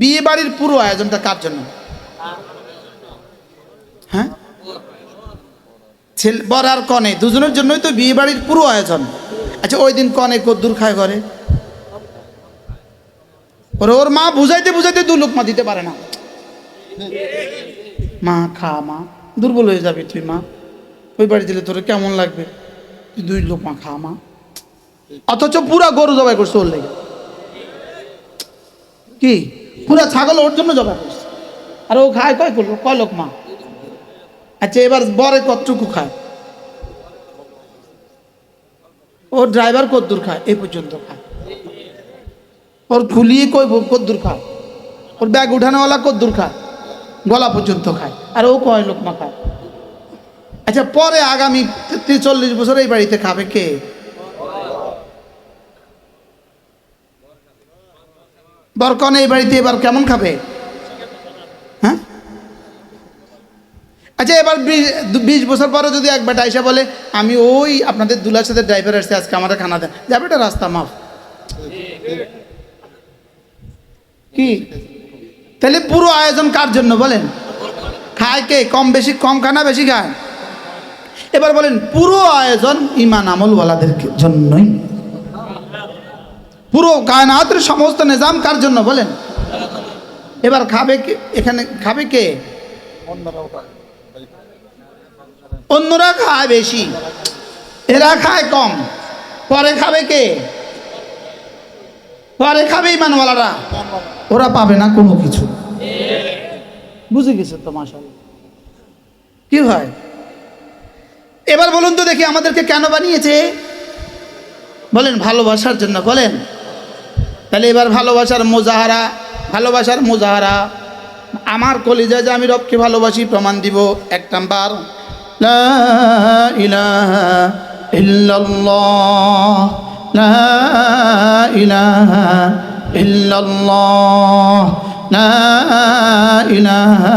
বিয়ে বাড়ির পুরো আয়োজনটা কার জন্য? হ্যাঁ, ছেলে বর আর কনে দুজনের জন্যই তো বিয়ে বাড়ির পুরো আয়োজন। আচ্ছা, ওই দিন কনে কদ্দুর খায় ঘরে? ওর মা বুঝাইতে বুঝাইতে 2 লোকমা দিতে পারে না। মা খা, মা দুর্বল হয়ে যাবি তুই, মা ওই বাড়ি দিলে তোর কেমন লাগবে, তুই 2 লোকমা খা মা। অথচ পুরা গরু জবাই করছে ওর লেগে, কি পুরা ছাগল ওর জন্য জবাই করছে, আর ও খায় কয় লোকমা? আচ্ছা, এবার বরে কতটুকু খায়? ওর ড্রাইভার কদ্দুর খায়? এই পর্যন্ত খায়। ওর খুলিয়ে কদ্দুর খায়? ওর ব্যাগ উঠানোওয়ালা কদ্দুর খায়? গলা পর্যন্ত খায়। আর ও কয় লোকমা খায়? আচ্ছা, পরে আগামী 40 বছর এই বাড়িতে খাবে কে? বরকনে এই বাড়িতে এবার কেমন খাবে? হ্যাঁ, আচ্ছা, এবার 20 বছর পরে যদি এক বেটা এসে বলে আমি ওই আপনাদের দুলার সাথে ড্রাইভার আসছে, আজকে আমাদের খানা দেন, যাবে এটা রাস্তা মাফ। কি তাহলে পুরো আয়োজন কার জন্য বলেন? খায় কে? কম বেশি, কম খায় না বেশি খায়? এবার বলেন, পুরো আয়োজন ইমান আমলওয়ালাদের জন্যই। পুরো কায়নাতের সমস্ত নিজাম কার জন্য বলেন? এবার খাবে কে? এখানে খাবে কে? অন্যরা খায় বেশি, এরা খায় কম। পরে খাবে কে? পরে খাবে ইমানওয়ালারা। ওরা পাবে না কোনো কিছু। বুঝে গেছে তো মাশাআল্লাহ। কি হয়? এবার বলুন তো দেখি, আমাদেরকে কেন বানিয়েছে? বলেন, ভালোবাসার জন্য বলেন। তাহলে এবার ভালোবাসার মুজাহারা আমার কলিজায় যে আমি রবকে ভালোবাসি প্রমাণ দিব। 1 নাম্বার, লা ইলাহা ইল্লাল্লাহ, লা ইলাহা ইল্লাল্লাহ, লা ইলাহা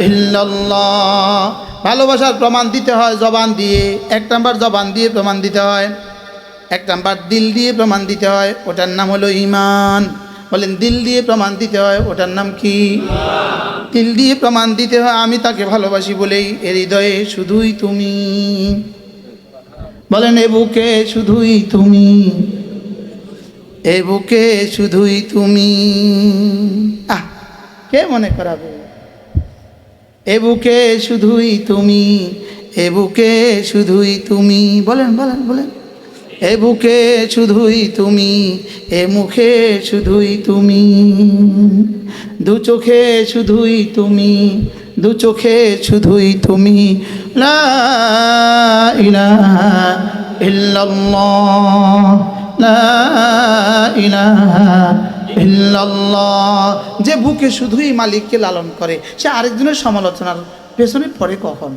ইল্লাল্লাহ। ভালোবাসার প্রমাণ দিতে হয় জবান দিয়ে। 1 নাম্বার জবান দিয়ে প্রমাণ দিতে হয়। 1 নাম্বার দিল দিয়ে প্রমাণ দিতে হয়, ওটার নাম হলো ঈমান। বলেন, দিল দিয়ে প্রমাণ দিতে হয়, ওটার নাম কি? দিল দিয়ে প্রমাণ দিতে হয় আমি তাকে ভালোবাসি বলেই এর হৃদয়ে শুধুই তুমি। বলেন, এ বুকে শুধুই তুমি, এ বুকে শুধুই তুমি। কে মনে করাবে? এ বুকে শুধুই তুমি, এ বুকে শুধুই তুমি। বলেন বলেন বলেন, এ বুকে শুধুই তুমি, এ মুখে শুধুই তুমি, 2 চোখে শুধুই তুমি, 2 চোখে শুধুই তুমি। লা ইলাহা ইল্লাল্লাহ, লা ইলাহা ইল্লাল্লাহ। যে বুকে শুধুই মালিককে লালন করে, সে আরেকজনের সমালোচনার পেছনে পড়ে কখন?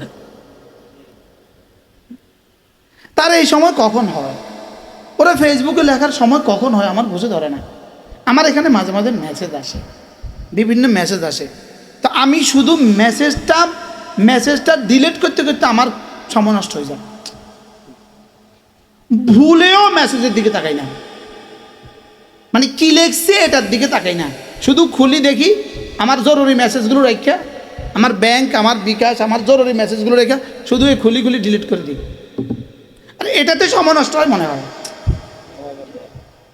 তার এই সময় কখন হয়? ওরা ফেসবুকে লেখার সময় কখন হয় আমার বুঝে ধরে না। আমার এখানে মাঝে মাঝে মেসেজ আসে, বিভিন্ন মেসেজ আসে, তো আমি শুধু মেসেজটা ডিলিট করতে করতে আমার সময় নষ্ট হয়ে যায়। ভুলেও মেসেজের দিকে তাকাই না, মানে কি লেখছে এটার দিকে তাকাই না, শুধু খুলি দেখি আমার জরুরি মেসেজগুলো রেখা, আমার ব্যাংক, আমার বিকাশ, আমার জরুরি মেসেজগুলো রেখা শুধু এই খুলি ডিলিট করে দিই। আর এটাতে সময় নষ্ট হয় মনে হয়।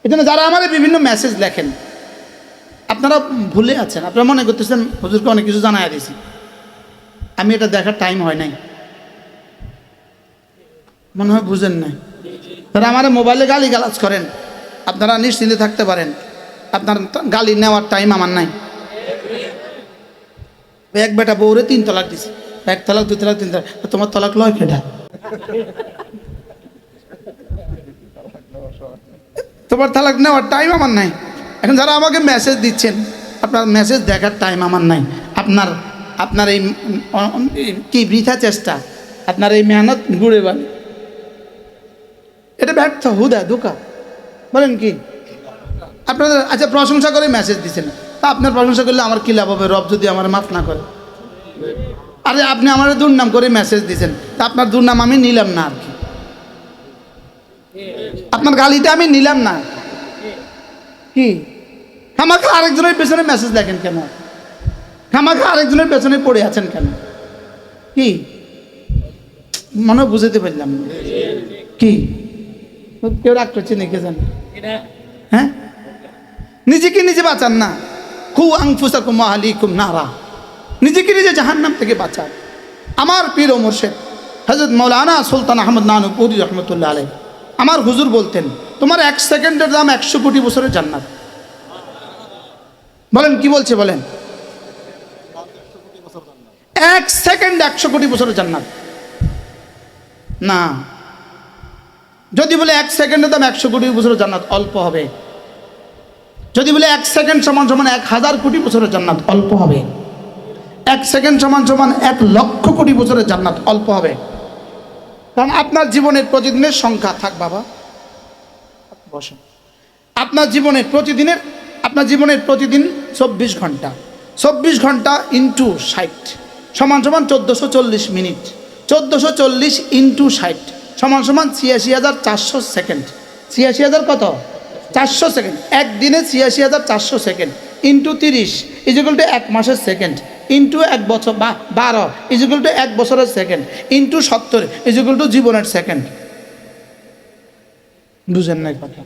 এই জন্য যারা আমার বিভিন্ন মেসেজ লেখেন, আপনারা ভুলে আছেন, আপনারা মনে করতেছেন হুজুরকে অনেক কিছু জানাই দিয়েছি, আমি এটা দেখার টাইম হয় নাই, মনে হয় বুঝেন নাই। তারা আমার মোবাইলে গালি গালাজ করেন, আপনারা নিশ্চিন্তে থাকতে পারেন, আপনার গালি নেওয়ার টাইম আমার নাই। এক বেটা বউরে 3 তালাক দিছে, 1 তালাক 2 তালাক 3 তালাক, তোমার তালাক লয় কেডা? তোমার তালাক নেওয়ার টাইম আমার নাই। এখন যারা আমাকে মেসেজ দিচ্ছেন, আপনার মেসেজ দেখার টাইম আমার নাই। আপনার এই কি বৃথা চেষ্টা, আপনার এই মেহনত গুড়ে বালি, এটা ব্যর্থ, হুদা ধোকা। বলেন কি আপনাদের? আচ্ছা, প্রশংসা করে মেসেজ দিচ্ছেন, তা আপনার প্রশংসা করলে আমার কী লাভ হবে রব যদি আমার মাফ না করে? আরে আপনি আমার দুর্নাম করে মেসেজ দিচ্ছেন, তা আপনার দুর্নাম আমি নিলাম না, আর কি আপনার গালিটা আমি নিলাম না, কি খামাখা আরেকজনের পেছনে মেসেজ লেখেন কেন? খামাখা আরেকজনের পেছনে পড়ে আছেন কেন? কি মনে বুঝাতে পারলাম না। কি কেউ রাগ করছে নাকি জান? হ্যাঁ, নিজেকে নিজে বাঁচান না। কু আনফুসাকুম ওয়া আহলিকুম নারা, নিজেকে নিজে জাহান্নাম থেকে বাঁচান। আমার পীর ও মুর্শিদ হযরত মাওলানা সুলতান আহমদ নানুপুরি রহমতুল্লাহ আলাইহি আমার হুজুর বলতেন, তোমার 1 সেকেন্ডের দাম 100 কোটি বছরের জান্নাত। বলেন কি বলছে বলেন? 1 সেকেন্ড 100 কোটি বছরের জান্নাত না। যদি বলে 1 সেকেন্ডের দাম 100 কোটি বছরের জান্নাত, অল্প হবে। যদি বলে 1 সেকেন্ড সমান সমান 1000 কোটি বছরের জান্নাত, অল্প হবে। 1 সেকেন্ড সমান সমান 1 লক্ষ কোটি বছরের জান্নাত, অল্প হবে। কারণ আপনার জীবনের প্রতিদিনের সংখ্যা থাক বাবা, বসেন। আপনার জীবনের প্রতিদিন 24 ঘন্টা, 24 ঘন্টা ইন্টু 60 সমান সমান 1440 মিনিট, 1440 ইন্টু 60 সমান সমান 86,400 সেকেন্ড। 86,000 কত? 400 সেকেন্ড। একদিনে 86,400 সেকেন্ড ইন্টু 30 ইজিক্যাল টু 1 মাসের সেকেন্ড, ইন্টু 1 বছর 12 ইজিক্যাল টু 1 বছরের সেকেন্ড, ইন্টু 70 ইজিক্যাল টু জীবনের সেকেন্ড। বুঝেন নাই কথা?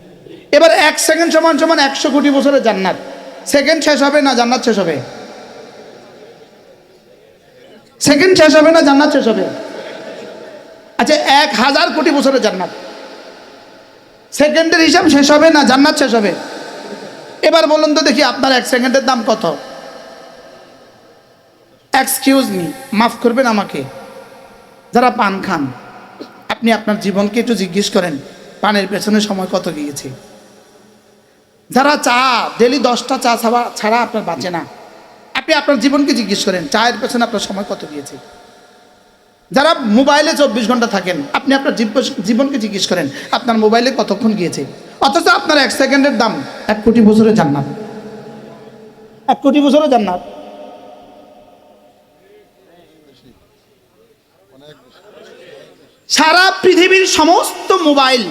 এবার 1 সেকেন্ড সমান সমান 100 কোটি বছরের জান্নাত। সেকেন্ড শেষ হবে না জান্নাত শেষ হবে? সেকেন্ড শেষ হবে না জান্নাত শেষ হবে? আচ্ছা, 1000 কোটি বছরের জান্নাত, সেকেন্ডের হিসাব শেষ হবে না জান্নাত শেষ হবে? এবার বলুন তো দেখি, আপনার 1 সেকেন্ডের দাম কত? এক্সকিউজ মি, মাফ করবেন আমাকে, যারা পান খান, আপনি আপনার জীবনকে একটু জিজ্ঞেস করেন পানের পেছনে সময় কত গিয়েছে? যারা চা ডেলি 10টা চা ছাড়া আপনার বাঁচে না, আপনি আপনার জীবনকে জিজ্ঞেস করেন চায়ের পেছনে আপনার সময় কত গিয়েছে? যারা মোবাইলে 24 ঘন্টা থাকেন, আপনি আপনার জীবনকে জিজ্ঞেস করেন আপনার মোবাইলে কতক্ষণ গিয়েছে? অথচ আপনার 1 সেকেন্ডের দাম 1 কোটি বছরের জান্নাত। 1 কোটি বছরের জান্নাত। সারা পৃথিবীর সমস্ত মোবাইল,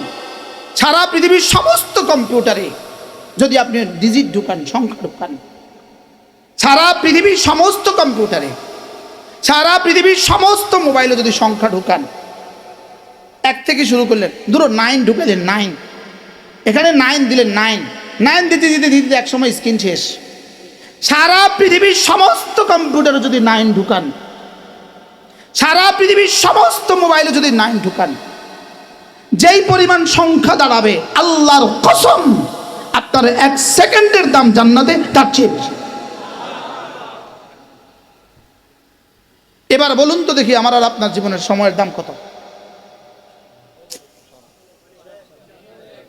সারা পৃথিবীর সমস্ত কম্পিউটারে যদি আপনি ডিজিট ঢুকান, সংখ্যা ঢুকান, সারা পৃথিবীর সমস্ত কম্পিউটারে, সারা পৃথিবীর সমস্ত মোবাইলে যদি সংখ্যা ঢুকান, 1 থেকে শুরু করলেন, ধরো 9 ঢুকালেন, 9 এখানে 9 দিলেন, 9 দিতে দিতে দিতে এক সময় স্ক্রিন শেষ। সারা পৃথিবীর সমস্ত কম্পিউটারে যদি 9 ঢুকান, সারা পৃথিবীর সমস্ত মোবাইলে যদি 9 ঢুকান, যেই পরিমাণ সংখ্যা দাঁড়াবে, আল্লাহর কসম আপনার 1 সেকেন্ডের দাম জান্নাতে তার চেয়ে বেশি। এবার বলুন তো দেখি, আমার আর আপনার জীবনের সময়ের দাম কত?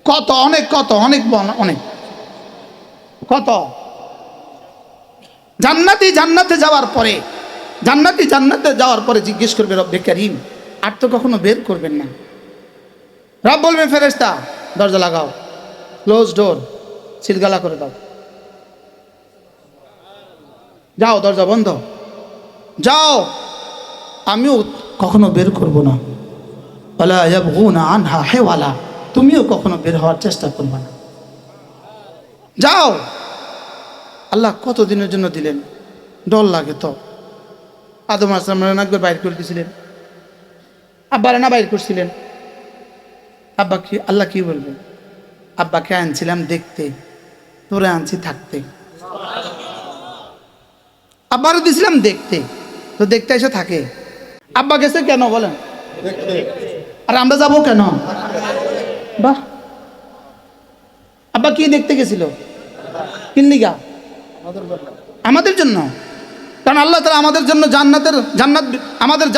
কত? অনেক, কত? অনেক, অনেক, কত? জান্নাতে যাওয়ার পরে জিজ্ঞেস করবে রব্বে কারীম, আর তো কখনো বের করবেন না। রব বলবে ফেরেশতা দরজা লাগাও, ক্লোজ ডোর, সিলগালা করে দাও, যাও দরজা বন্ধ, যাও, আমিও কখনো বের করব না। ওয়ালা ইয়াবগুনা আনহা হিওয়ালা, তুমিও কখনো বের হওয়ার চেষ্টা করবে না, যাও। আল্লাহ কত দিনের জন্য দিলেন? ডর লাগে তো। আদম আলাইহিস সালাম একবার বাইর করে দিয়েছিলেন, আব্বারে না বাইর করছিলেন? আব্বা কি, আল্লাহ কি বলবেন? আব্বাকে আনছিলাম দেখতে, তোরে আনছি থাকতে। আব্বারে দিয়েছিলাম দেখতে, তো দেখতে এসে থাকে। আব্বা গেছে কেন বলেন? আর আমরা যাবো কেন? বাহ, আব্বা কি দেখতে গেছিল? কিনলিগা? আমাদের জন্য। কারণ আল্লাহ তাআলা আমাদের জন্য জান্নাত,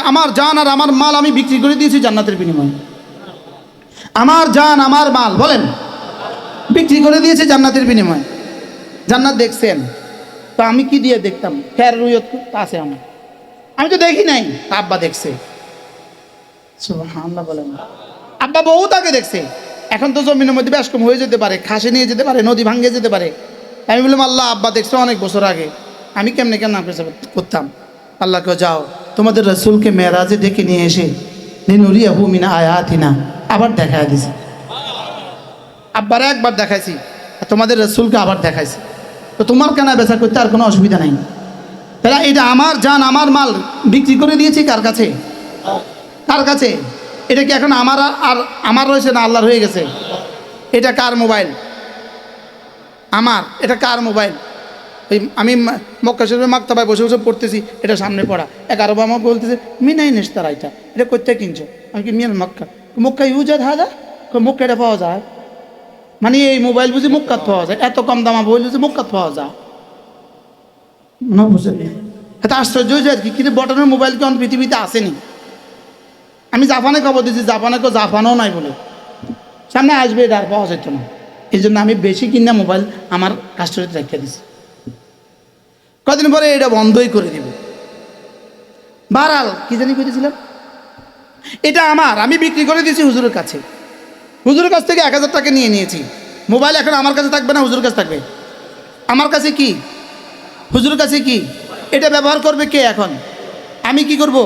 আমার জান আর আমার মাল আমি বিক্রি করে দিয়েছি জান্নাতের বিনিময়ে। আমার জান আমার মাল বলেন বিক্রি করে দিয়েছি জান্নাতের বিনিময়ে। জান্নাত দেখছেন তো আমি কি দিয়ে দেখতাম? খের রুইয়ত আছে, আমি তো দেখি নাই, আব্বা দেখছে। সুবহানাল্লাহ বলেন। আব্বা বহুত আগে দেখছে। এখন তো জমিনের মধ্যে বেশ কম হয়ে যেতে পারে, খাসে নিয়ে যেতে পারে, নদী ভাঙ্গে যেতে পারে। আমি বললাম আল্লাহ আব্বা দেখছে অনেক বছর আগে, আমি কেমনে করতাম? আল্লাহকে যাও তোমাদের রাসূলকে মেরাজে ডেকে নিয়ে এসে লিনুরিয়াহু মিন আয়াতিনা আবার দেখায় দিছি। আব্বারে একবার দেখাইছি, তোমাদের রাসূলকে আবার দেখাইছি। তো তোমার কেনা বেচা করতে আর কোনো অসুবিধা নাই। তাহলে এটা আমার জান আমার মাল বিক্রি করে দিয়েছি কার কাছে? কার কাছে? এটা কি এখন আমার আর আমার রয়েছে না আল্লাহর হয়ে গেছে? এটা কার মোবাইল? আমার। এটা কার মোবাইল? ওই আমি মক্কা শরীফে মাকতাবায় বসে বসে পড়তেছি, এটা সামনে পড়া। এক আরব আমাকে বলতেছে মিনাই নেস তারা এটা কোথায় কিনছো? আমি কি মিয়ান মক্কা। মক্কা ইউজাদ হাজা, মক্কা এটা পাওয়া যায়? মানে এই মোবাইল বুঝি মক্কাত পাওয়া যায়? এত কম দামা বই বুঝি মক্কাত পাওয়া যায়? না বুঝলেন, এত আশ্চর্য হয়ে যায় আর কি। কিন্তু বটনের মোবাইল কি অন্য পৃথিবীতে আসেনি? আমি জাপানে খবর দিচ্ছি, জাপানে কেউ জাপানও নাই বলে, সামনে আসবে এটা আর পাওয়া যেত না। এই জন্য আমি বেশি কিনা মোবাইল আমার কাস্টডিতে রেখে দিছি। কদিন পরে এটা বন্ধই করে দিব। বারাল কি জানি করেছিলাম, এটা আমার, আমি বিক্রি করে দিয়েছি হুজুরের কাছে। হুজুরের কাছ থেকে 1000 টাকা নিয়ে নিয়েছি। মোবাইল এখন আমার কাছে থাকবে না হুজুরের কাছে থাকবে? আমার কাছে কি, হুজুরের কাছে কি? এটা ব্যবহার করবে কে এখন? আমি কি করব?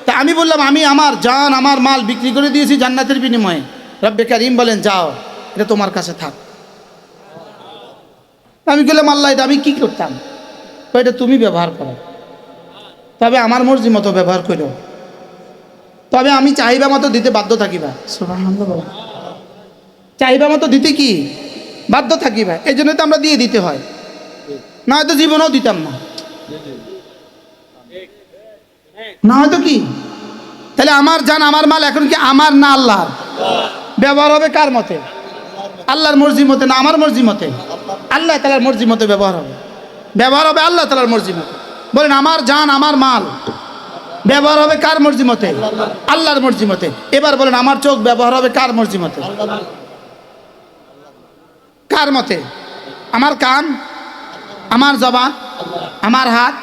তা আমি বললাম আমি আমার জান আমার মাল বিক্রি করে দিয়েছি জান্নাতের বিনিময়ে। রব্বে কারীম বলেন যাও এটা তোমার কাছে থাক। আমি বললাম আল্লাহ এটা আমি কি করতাম? এটা তুমি ব্যবহার করো, তবে আমার মর্জি মতো ব্যবহার করো, তবে আমি চাহিদা মতো দিতে বাধ্য থাকিবা। সুবহানাল্লাহ, চাহিদা মতো দিতে কি বাধ্য থাকিবা। এই জন্য তো আমরা দিয়ে দিতে হয়, না হয়তো জীবনেও দিতাম না, না হয়তো কি। তাহলে আমার জান আমার মাল এখন কি আমার না আল্লাহর? ব্যবহার হবে কার মতে? আল্লাহর মর্জি মতে না আমার মর্জি মতে? আল্লাহ তাআলার মর্জি মতে ব্যবহার হবে। ব্যবহার হবে আল্লাহ তাআলার মর্জি মতে। বলেন আমার জান আমার মাল ব্যবহার হবে কার মর্জি মতে? আল্লাহর মর্জি মতে। এবার বলেন আমার চোখ ব্যবহার হবে কার মর্জি মতে? কার মতে? আমার কান, আমার জবান, আমার হাত,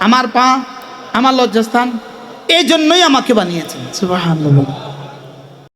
আমার পা, আমার লজ্জাস্থান, এই জন্যই আমাকে বানিয়েছেন। সুবহানাল্লাহ।